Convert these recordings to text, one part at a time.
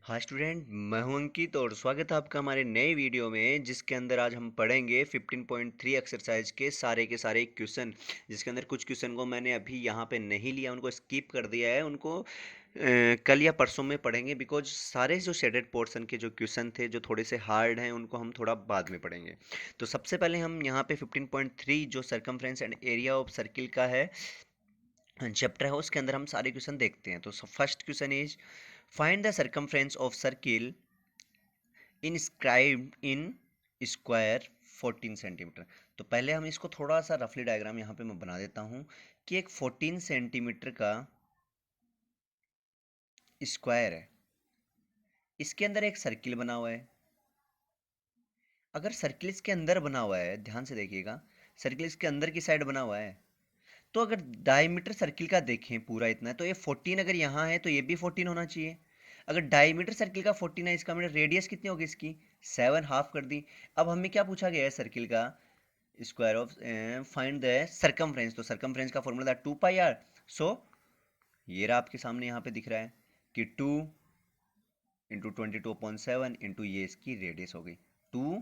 हाँ स्टूडेंट, मैं हूं अंकित और स्वागत है आपका हमारे नए वीडियो में जिसके अंदर आज हम पढ़ेंगे 15.3 एक्सरसाइज के सारे क्वेश्चन। जिसके अंदर कुछ क्वेश्चन को मैंने अभी यहाँ पे नहीं लिया, उनको स्किप कर दिया है। उनको कल या परसों में पढ़ेंगे बिकॉज सारे जो शेडेड पोर्शन के जो क्वेश्चन थे जो थोड़े से हार्ड हैं उनको हम थोड़ा बाद में पढ़ेंगे। तो सबसे पहले हम यहाँ पे 15.3 जो circumference and area of circle का है चैप्टर है, उसके अंदर हम सारे क्वेश्चन देखते हैं। तो first question is find the circumference of circle inscribed in square 14 centimetre. तो पहले हम इसको थोड़ा सा रफली डायग्राम यहाँ पे मैं बना देता हूँ कि एक 14 सेंटीमीटर का स्क्वायर है, इसके अंदर एक सर्किल बना हुआ है। अगर सर्किल इसके अंदर बना हुआ है, ध्यान से देखिएगा, सर्किल इसके अंदर की साइड बना हुआ है, तो अगर डायमीटर सर्किल का देखें पूरा इतना है तो ये 14 अगर यहाँ है तो ये भी 14 होना चाहिए। अगर डायमीटर सर्किल का 14 है, इसका मतलब रेडियस कितनी होगी इसकी 7, हाफ कर दी। अब हमें क्या पूछा गया है सर्किल का square of, find the circumference. तो सरकमफ्रेंस का फॉर्मूला था 2 पाई आर। सो ये रहा आपके सामने यहाँ पे दिख रहा है कि 2 इंटू 22.7 इंटू ये इसकी रेडियस हो गई 2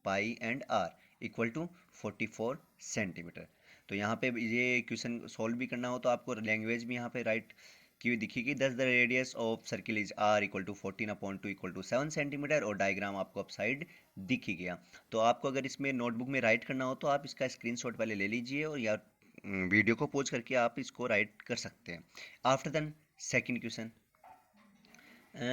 pi and R equal to 44 centimetre. तो यहाँ पे ये क्वेश्चन सॉल्व भी करना हो तो आपको लैंग्वेज भी यहाँ पे राइट की हुई दिखेगी। Thus the radius of circle is r equal to 14/2 equal to 7 centimetre, और डायग्राम आपको अप साइड दिख ही गया। तो आपको अगर इसमें नोटबुक में राइट करना हो तो आप इसका स्क्रीनशॉट पहले ले लीजिए और या वीडियो को पॉज करके आप इसको राइट कर सकते हैं। After then second question.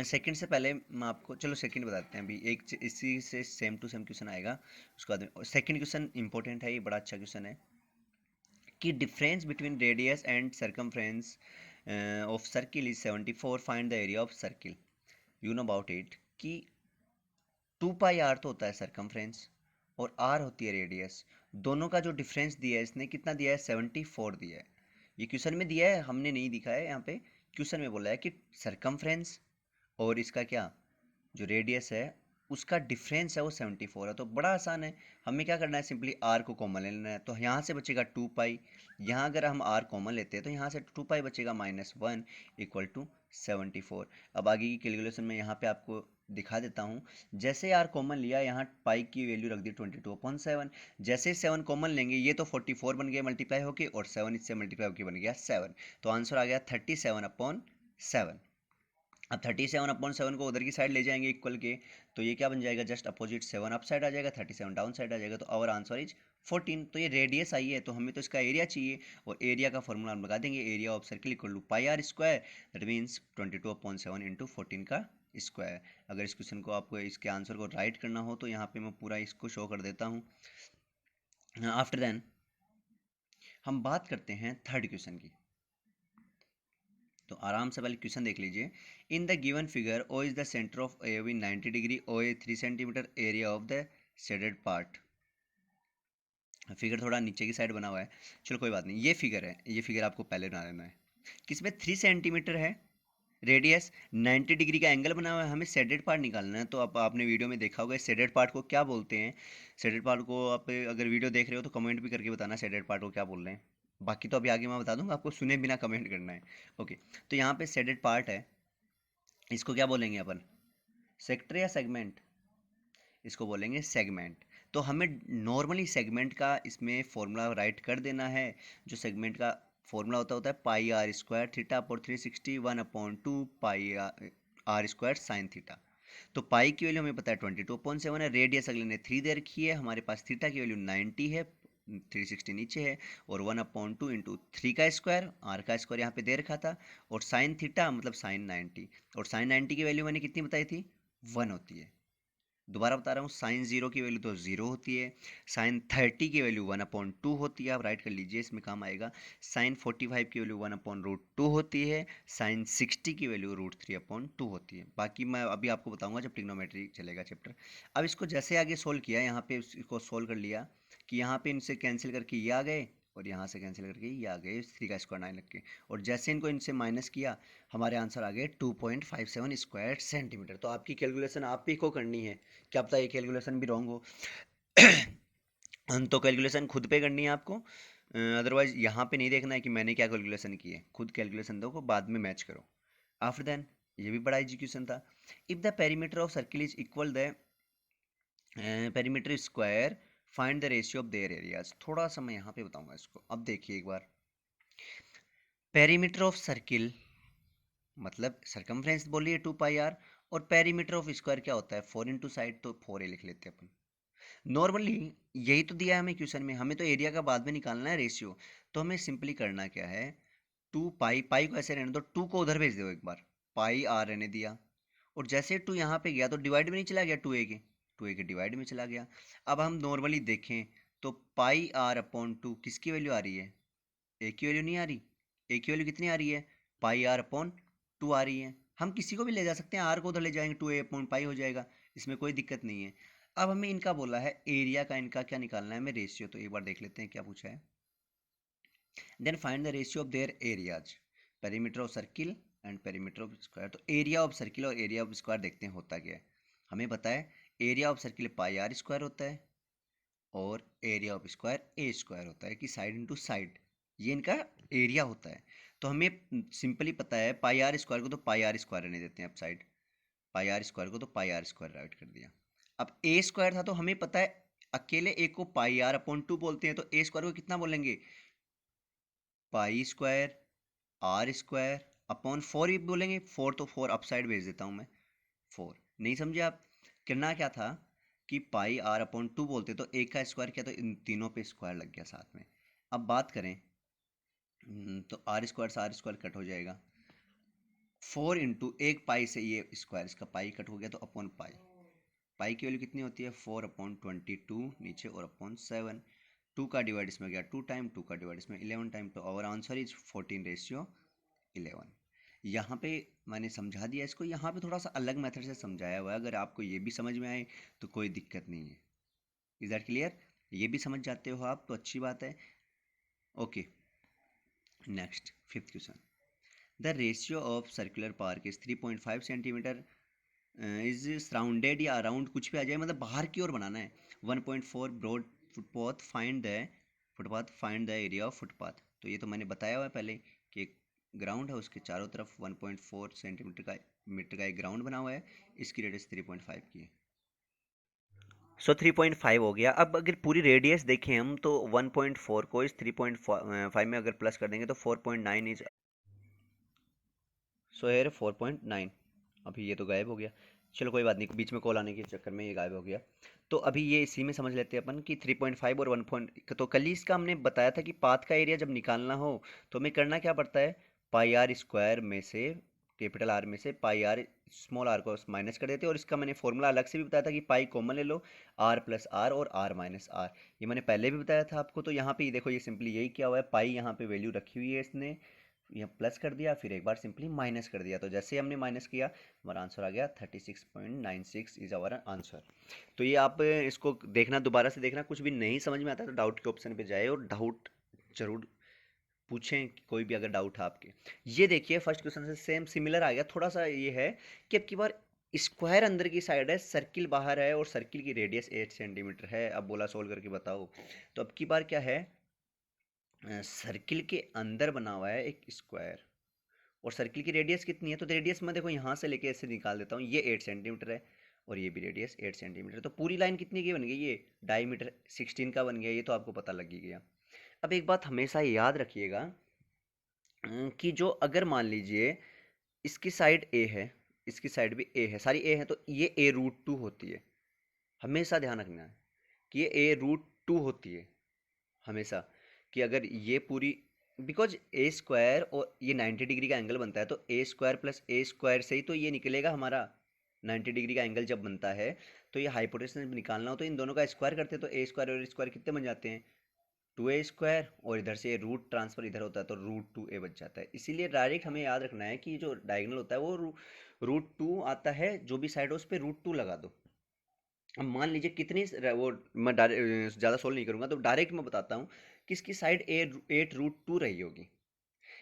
Second से पहले मैं आपको, चलो सेकंड बताते हैं अभी, एक इसी से सेम टू सेम क्वेश्चन आएगा उसके बाद। सेकंड क्वेश्चन इंपॉर्टेंट है, ये बड़ा अच्छा क्वेश्चन है कि difference between radius and circumference of circle is 74, find the area of circle. You know about it कि 2 पाई आर तो होता है सरकमफ्रेंस और आर होती है रेडियस। दोनों का जो डिफरेंस दिया है इसने कितना दिया है 74 दिया है। ये क्वेश्चन में दिया है, हमने नहीं दिखा है यहाँ पे। क्वेश्चन में बोला है कि सरकमफ्रेंस और इसका क्या जो रेडियस है उसका डिफरेंस है वो 74 है। तो बड़ा आसान है, हमें क्या करना है, सिंपली आर को कॉमन ले लेना है। तो यहाँ से बचेगा 2 पाई, यहाँ अगर हम आर कॉमन लेते हैं तो यहाँ से 2 पाई बचेगा -1 इक्वल टू 74। अब आगे की कैलकुलेशन में यहाँ पे आपको दिखा देता हूँ। जैसे आर कॉमन लिया, यहाँ पाई की वैल्यू रख दी 22/7। जैसे 7 कॉमन लेंगे ये तो 44 बन गया मल्टीप्लाई होके, और 7 इससे मल्टीप्लाई होके बन गया 7। तो आंसर आ गया 37/7। अब 37/7 को उधर की साइड ले जाएंगे इक्वल के, तो ये क्या बन जाएगा, जस्ट अपोजिट 7 अप साइड आ जाएगा, 37 डाउन साइड आ जाएगा। तो आवर आंसर इज 14। तो ये रेडियस आई है तो हमें तो इसका एरिया चाहिए, और एरिया का फॉर्मूला हम लगा देंगे, area of circle equal to pi are square, that means 22/7 into 14 का स्क्वायर। अगर इस क्वेश्चन को आपको इसके आंसर को राइट करना हो तो यहाँ पे मैं पूरा इसको शो कर देता हूँ। आफ्टर देन हम बात करते हैं थर्ड क्वेश्चन की। तो आराम से पहले क्वेश्चन देख लीजिए। In the given figure O is the centre of a win 90 degree, O A 3 centimetre, area of the shaded part. Figure थोड़ा नीचे की साइड बना हुआ है, चलो कोई बात नहीं। ये फिगर है, ये फिगर आपको पहले बना लेना है। किसमें 3 सेंटीमीटर है रेडियस, 90 डिग्री का एंगल बना हुआ है, हमें शेडेड पार्ट निकालना है। तो अब आपने वीडियो में देखा होगा शेडेड पार्ट को क्या बोलते हैं। शेडेड पार्ट को आप अगर वीडियो देख रहे हो तो कमेंट भी करके बताना शेडेड पार्ट को क्या बोल रहे हैं। बाकी तो अभी आगे मैं बता दूंगा, आपको सुने बिना कमेंट करना है। ओके, तो यहाँ पे शेडेड पार्ट है, इसको क्या बोलेंगे अपन, सेक्टर या सेगमेंट, इसको बोलेंगे सेगमेंट। तो हमें नॉर्मली सेगमेंट का इसमें फॉर्मूला राइट कर देना है। जो सेगमेंट का फॉर्मूला होता है pi are square theta upon 360 1/2 pi are square sine theta. तो पाई की वैल्यू हमें पता है 22/7 है, रेडियस अगले ने 3 दे रखी है, हमारे पास थीटा की वैल्यू 90 है, 360 नीचे है, और 1/2 इंटू 3 का स्क्वायर, आर का स्क्वायर यहाँ पे दे रखा था, और साइन थीटा मतलब साइन 90। और साइन 90 की वैल्यू मैंने कितनी बताई थी, 1 होती है। दोबारा बता रहा हूँ, साइन 0 की वैल्यू तो 0 होती है, साइन 30 की वैल्यू 1/2 होती है, आप राइट कर लीजिए इसमें काम आएगा। साइन 45 की वैल्यू 1/√2 होती है, साइन 60 की वैल्यू √3/2 होती है। बाकी मैं अभी आपको बताऊंगा जब ट्रिग्नोमेट्री चलेगा चैप्टर। अब इसको जैसे आगे सोल्व किया, यहाँ पे इसको सोल्व कर लिया कि यहाँ पे इनसे कैंसिल करके ये आ गए, और यहाँ से कैंसिल करके ये आ गए 3 का स्क्वायर 9 लग के, और जैसे इनको इनसे माइनस किया हमारे आंसर आ गए 2.57 स्क्वायर सेंटीमीटर। तो आपकी कैलकुलेशन आप ही को करनी है, क्या पता ये कैलकुलेशन भी रॉन्ग हो। तो कैलकुलेशन खुद पे करनी है आपको, अदरवाइज यहाँ पे नहीं देखना है कि मैंने क्या कैलकुलेशन की है, खुद कैलकुलेशन दो को बाद में मैच करो। आफ्टर देन ये भी बड़ा एग्जीक्यूशन था। If the perimeter of circle is equal the perimeter square, find the ratio of their areas. थोड़ा सा मैं यहाँ पे बताऊंगा इसको। अब देखिए एक बार, पेरीमीटर ऑफ सर्किल मतलब सरकमफ्रेंस बोलिए 2 पाई आर, और पेरीमीटर ऑफ स्क्वायर क्या होता है 4 इंटू साइड, तो 4 a लिख लेते हैं अपन। नॉर्मली यही तो दिया है हमें क्वेश्चन में, हमें तो एरिया का बाद में निकालना है रेशियो। तो हमें सिंपली करना क्या है, 2 पाई, पाई को ऐसे रहने दो, 2 को उधर भेज दो एक बार, पाई आर रहने दिया, और जैसे 2 यहाँ पे गया तो डिवाइड में नहीं चला गया, 2a के डिवाइड में चला गया। अब हम नॉर्मली देखें तो पाई आर अपॉन 2 किसकी वैल्यू आ रही है, ए की वैल्यू नहीं आ रही। ए की वैल्यू कितनी आ रही है, पाई आर अपॉन 2 आ रही है। हम किसी को भी ले जा सकते हैं, आर को उधर ले जाएंगे 2a अपॉन पाई हो जाएगा, इसमें कोई दिक्कत नहीं है। अब हमें इनका बोला है एरिया का, इनका क्या निकालना है हमें, रेशियो। तो एक बार देख लेते हैं क्या पूछा है। Then find the ratio of their areas, perimeter of circle and perimeter of square. तो एरिया ऑफ सर्किल और एरिया ऑफ स्क्वायर देखते हैं होता क्या है। हमें पता है area of circle pi are square होता है, और area of square a square होता है, कि साइड इंटू साइड, ये इनका एरिया होता है। तो हमें सिंपली पता है पाई आर स्क्वायर को तो पाई आर स्क्वायर रहने देते हैं, अब साइड पाई आर स्क्वायर को तो पाई आर स्क्वायर राइट कर दिया। अब ए स्क्वायर था तो हमें पता है अकेले ए को पाई आर अपॉन 2 बोलते हैं, तो ए स्क्वायर को कितना बोलेंगे, pi square r square upon 4 ही बोलेंगे। 4 तो 4 अप साइड भेज देता हूँ मैं, 4। नहीं समझे आप, करना क्या था कि पाई आर अपॉन 2 बोलते तो एक का स्क्वायर किया तो इन तीनों पे स्क्वायर लग गया साथ में। अब बात करें तो आर स्क्वायर से आर स्क्वायर कट हो जाएगा, 4 इंटू एक पाई से ये स्क्वायर, इसका पाई कट हो गया तो अपॉन पाई, पाई की वैल्यू कितनी होती है 4/22 नीचे और अपॉन 7। 2 का डिवाइड इसमें गया 2 टाइम, 2 का डिवाइड इसमें 11 टाइम, तो आवर आंसर इज 14:11। यहाँ पे मैंने समझा दिया इसको, यहाँ पे थोड़ा सा अलग मेथड से समझाया हुआ है, अगर आपको ये भी समझ में आए तो कोई दिक्कत नहीं है। इज दैट क्लियर, ये भी समझ जाते हो आप तो अच्छी बात है। Okay, next fifth question. The ratio of circular park is 3.5 centimetre is surrounded, या अराउंड कुछ भी आ जाए, मतलब बाहर की ओर बनाना है। 1.4 broad footpath find the area of footpath. तो ये तो मैंने बताया हुआ है पहले कि ग्राउंड है, उसके चारों तरफ 1.4 सेंटीमीटर का मीटर का एक ग्राउंड बना हुआ है, इसकी रेडियस 3.5 की है। सो 3.5 हो गया। अब अगर पूरी रेडियस देखें हम तो 1.4 को इस 3.5 में अगर प्लस कर देंगे तो 4.9 इज, सो हेयर 4.9। अभी ये तो गायब हो गया, चलो कोई बात नहीं, बीच में कॉल आने के चक्कर में ये गायब हो गया। तो अभी ये इसी में समझ लेते हैं अपन कि 3.5 और 1 तो कल ही इसका हमने बताया था कि पाथ का एरिया जब निकालना हो तो हमें करना क्या पड़ता है, पाई आर स्क्वायर में से, कैपिटल आर में से पाई आर स्मॉल आर को माइनस कर देते हैं। और इसका मैंने फॉर्मूला अलग से भी बताया था कि पाई कॉमन ले लो, आर प्लस आर और आर माइनस आर, ये मैंने पहले भी बताया था आपको। तो यहाँ पे देखो ये सिंपली यही किया हुआ है, पाई यहाँ पे वैल्यू रखी हुई है इसने, यहाँ प्लस कर दिया फिर एक बार सिंपली माइनस कर दिया, तो जैसे हमने माइनस किया हमारा आंसर आ गया 36.96 इज आवर आंसर। तो ये आप इसको देखना, दोबारा से देखना, कुछ भी नहीं समझ में आता तो डाउट के ऑप्शन पे जाए और डाउट जरूर पूछें, कोई भी अगर डाउट है आपके। ये देखिए फर्स्ट क्वेश्चन से सेम सिमिलर आ गया, थोड़ा सा ये है कि अब की बार स्क्वायर अंदर की साइड है, सर्किल बाहर है, और सर्किल की रेडियस 8 सेंटीमीटर है। अब बोला सोल्व करके बताओ। तो अब की बार क्या है, सर्किल के अंदर बना हुआ है एक स्क्वायर, और सर्किल की रेडियस कितनी है, तो रेडियस मैं देखो यहाँ से लेके ऐसे निकाल देता हूँ, ये 8 सेंटीमीटर है और ये भी रेडियस 8 सेंटीमीटर, तो पूरी लाइन कितनी की बन गई, ये डायमीटर 16 का बन गया, ये तो आपको पता लग ही गया। अब एक बात हमेशा याद रखिएगा कि जो अगर मान लीजिए इसकी साइड ए है, इसकी साइड भी ए है, सारी ए है, तो ये a√2 होती है। हमेशा ध्यान रखना है कि ये a√2 होती है हमेशा, कि अगर ये पूरी, बिकॉज ए स्क्वायर और ये 90 डिग्री का एंगल बनता है, तो ए स्क्वायर प्लस ए स्क्वायर से ही तो ये निकलेगा हमारा 90 डिग्री का एंगल जब बनता है। तो ये हाइपोटेनस निकालना हो तो इन दोनों का स्क्वायर करते हैं, तो ए स्क्वायर और स्क्वायर कितने बन जाते हैं, 2a स्क्वायर, और इधर से रूट ट्रांसफर इधर होता है तो √2a बच जाता है। इसीलिए डायरेक्ट हमें याद रखना है कि जो डायगोनल होता है वो √2 आता है, जो भी साइड हो उस पर √2 लगा दो। अब मान लीजिए कितनी वो, मैं डायरेक्ट ज़्यादा सोल्व नहीं करूंगा, तो डायरेक्ट मैं बताता हूँ कि इसकी साइड 8√2 रही होगी।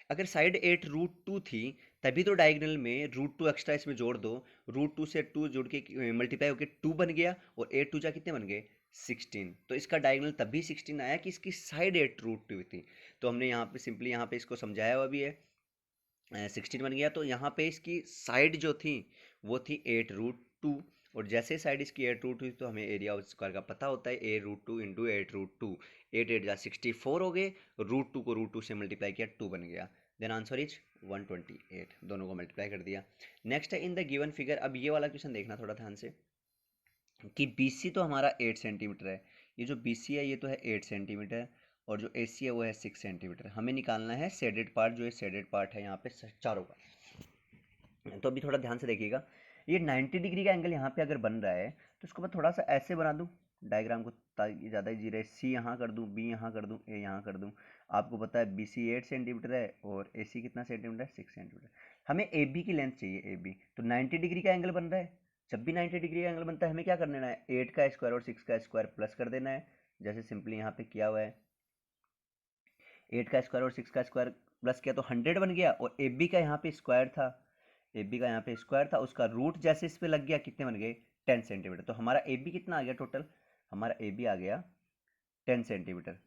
अगर साइड 8√2 थी तभी तो डायगोनल में √2 एक्स्ट्रा इसमें जोड़ दो, √2 से 2 जोड़ के मल्टीप्लाई होकर 2 बन गया, और 8 2 जा कितने बन गए 16। तो इसका डायगोनल तभी 16 आया कि इसकी साइड 8√2 थी। तो हमने यहाँ पे सिंपली यहाँ पे इसको समझाया हुआ भी है 16 बन गया। तो यहाँ पे इसकी साइड जो थी वो थी 8√2, और जैसे साइड इसकी 8 रूट हुई तो हमें एरिया ऑफ स्क्वायर का पता होता है, A√2 इंटू 8√2, 8 8 जा 64 हो गए, √2 को √2 से मल्टीप्लाई किया 2 बन गया। देन आंसर इज 128, दोनों को मल्टीप्लाई कर दिया। नेक्स्ट है इन द गिवन फिगर। अब ये वाला क्वेश्चन देखना थोड़ा ध्यान से कि BC तो हमारा 8 सेंटीमीटर है, ये जो BC है ये तो है 8 सेंटीमीटर, और जो AC है वो है 6 सेंटीमीटर। हमें निकालना है शेडेड पार्ट, जो है शेडेड पार्ट है यहाँ पे चारों का। तो अभी थोड़ा ध्यान से देखिएगा, ये 90 डिग्री का एंगल यहाँ पे अगर बन रहा है तो इसको मैं थोड़ा सा ऐसे बना दूँ डायग्राम को, ताकि ज़्यादा इजी रहे। C यहाँ कर दूँ, B यहाँ कर दूँ, A यहाँ कर दूँ। आपको पता है BC 8 सेंटीमीटर है और AC कितना सेंटीमीटर है, 6 सेंटीमीटर। हमें AB की लेंथ चाहिए, AB तो 90 डिग्री का एंगल बन रहा है। जब भी 90 डिग्री का एंगल बनता है हमें क्या कर देना है, 8 का स्क्वायर और 6 का स्क्वायर प्लस कर देना है, जैसे सिंपली यहाँ पे किया हुआ है। 8 का स्क्वायर और 6 का स्क्वायर प्लस किया तो 100 बन गया, और AB का यहाँ पे स्क्वायर था, AB का यहाँ पे स्क्वायर था, उसका रूट जैसे इस पे लग गया कितने बन गए, 10 सेंटीमीटर। तो हमारा AB कितना आ गया टोटल, हमारा AB आ गया 10 सेंटीमीटर।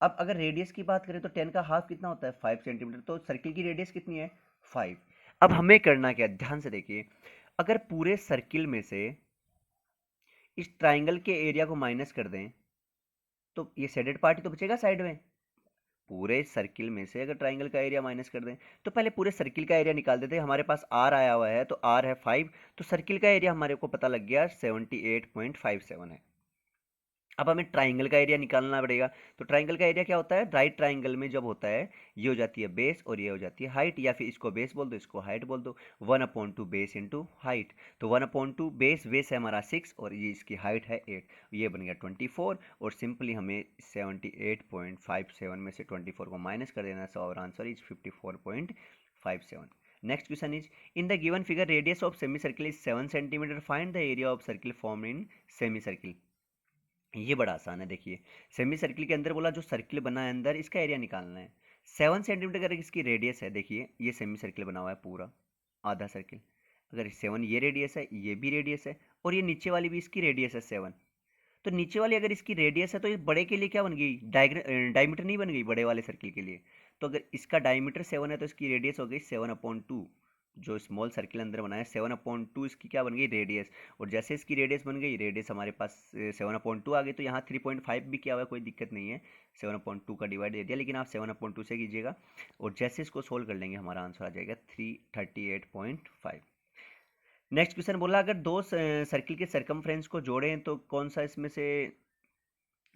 अब अगर रेडियस की बात करें तो 10 का हाफ कितना होता है, 5 सेंटीमीटर। तो सर्किल की रेडियस कितनी है, 5। अब हमें करना क्या, ध्यान से देखिए, अगर पूरे सर्किल में से इस ट्राइंगल के एरिया को माइनस कर दें तो ये शेडेड पार्ट ही तो बचेगा साइड में। पूरे सर्किल में से अगर ट्राइंगल का एरिया माइनस कर दें तो पहले पूरे सर्किल का एरिया निकाल देते हैं। हमारे पास आर आया हुआ है तो आर है 5, तो सर्किल का एरिया हमारे को पता लग गया 78.57 है। अब हमें ट्राइंगल का एरिया निकालना पड़ेगा। तो ट्राइंगल का एरिया क्या होता है, राइट ट्राइंगल में जब होता है ये हो जाती है बेस और ये हो जाती है हाइट, या फिर इसको बेस बोल दो इसको हाइट बोल दो, 1/2 बेस इंटू हाइट। तो 1/2 बेस है हमारा 6 और ये इसकी हाइट है 8, ये बन गया 24। और सिंपली हमें 78.57 में से 24 को माइनस कर देना, so our answer is 54.57। Next question is in the given figure radius of semicircle is 7 centimetre, find the area of circle form in semicircle. ये बड़ा आसान है, देखिए सेमी सर्किल के अंदर बोला जो सर्किल बना है अंदर इसका एरिया निकालना है। 7 सेंटीमीटर अगर इसकी रेडियस है, देखिए ये सेमी सर्किल बना हुआ है पूरा आधा सर्किल, अगर 7 ये रेडियस है, ये भी रेडियस है, और ये नीचे वाली भी इसकी रेडियस है 7। तो नीचे वाली अगर इसकी रेडियस है तो ये बड़े के लिए क्या बन गई, डायमीटर नहीं बन गई बड़े वाले सर्किल के लिए। तो अगर इसका डायमीटर 7 है तो इसकी रेडियस हो गई 7/2, जो स्मॉल सर्किल अंदर बनाया 7/2 इसकी क्या बन गई रेडियस। और जैसे इसकी रेडियस बन गई, रेडियस हमारे पास 7/2 आ गई, तो यहाँ 3.5 भी किया हुआ है, कोई दिक्कत नहीं है, 7/2 का डिवाइड दे दिया, लेकिन आप 7/2 से कीजिएगा। और जैसे इसको सोल्व कर लेंगे हमारा आंसर आ जाएगा 338.5। नेक्स्ट क्वेश्चन बोला अगर दो सर्किल के सरकमफ्रेंस को जोड़ें तो कौन सा इसमें से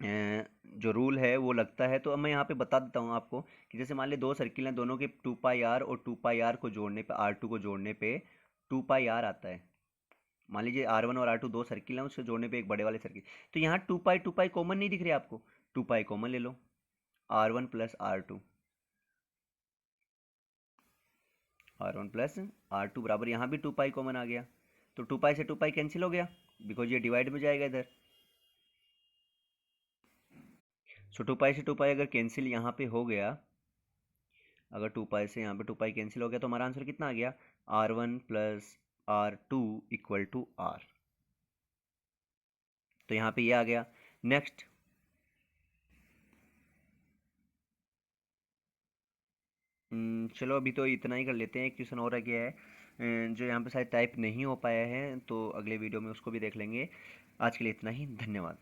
जो रूल है वो लगता है। तो अब मैं यहाँ पे बता देता हूँ आपको कि जैसे मान ली दो सर्किल हैं, दोनों के 2πr और 2πr को जोड़ने पे, R2 को जोड़ने पे 2πr आता है। मान लीजिए R1 और R2 दो सर्किल हैं, उससे जोड़ने पे एक बड़े वाले सर्किल, तो यहाँ 2π कॉमन नहीं दिख रही आपको, 2π कॉमन ले लो, R1 plus R2, R1 plus R2 बराबर, यहाँ भी 2π कॉमन आ गया, तो 2π से 2π कैंसिल हो गया बिकॉज ये डिवाइड में जाएगा इधर। सो 2π से 2π अगर कैंसिल यहाँ पे हो गया, अगर 2π से यहाँ पे 2π कैंसिल हो गया तो हमारा आंसर कितना आ गया, R1 plus R2 equal to R। तो यहाँ पे ये आ गया। नेक्स्ट चलो अभी तो इतना ही कर लेते हैं, एक क्वेश्चन और रह गया है जो यहाँ पे शायद टाइप नहीं हो पाया है, तो अगले वीडियो में उसको भी देख लेंगे। आज के लिए इतना ही, धन्यवाद।